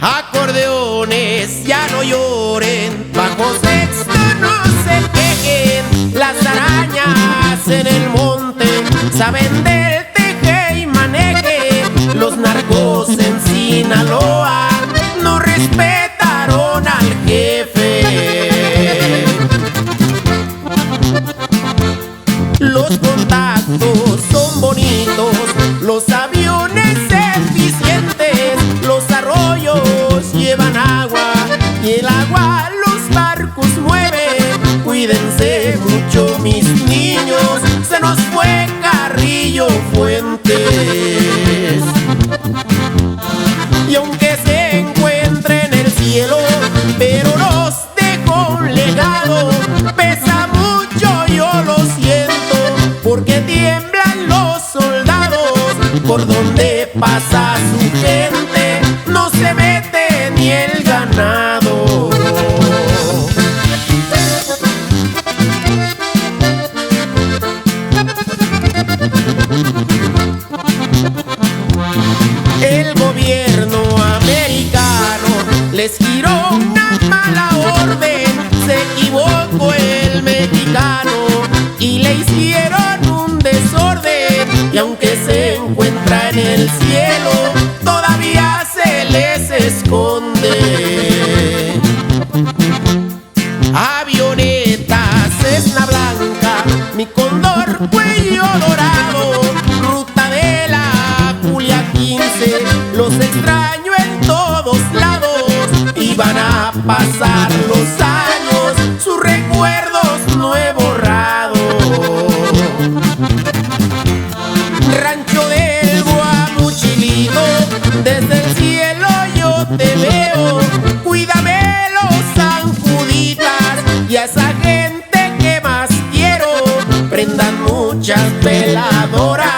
Acordeones ya no lloren, bajo sexto no se quejen. Las arañas en el monte saben del teje y maneje. Los narcos en Sinaloa no respetaron al jefe. Los contactos son bonitos, los aviones eficientes, los arroyos llevan agua y el agua los barcos mueve. Cuídense mucho, mis niños, se nos fue Carrillo Fuentes. Y aunque se encuentre en el cielo, pero nos dejó un legado, pesa mucho, yo lo siento, porque tiemblan los soldados. Por donde pasa su gente no se mete ni el ganado. El gobierno americano les giró una mala orden, se equivocó el mexicano y le hicieron un desorden. Y aunque se encuentra en el cielo, todavía se les esconde. Avionetas, Cessna blanca, mi cóndor cuello dorado, ruta de la Julia 15, los extraño en todos lados. Y van a pasar los años, sus recuerdos no he borrado. Rancho del Guamuchilito, desde el cielo yo te veo. Cuídame los sanjuditas y a esa gente que más quiero. Prendan muchas veladoras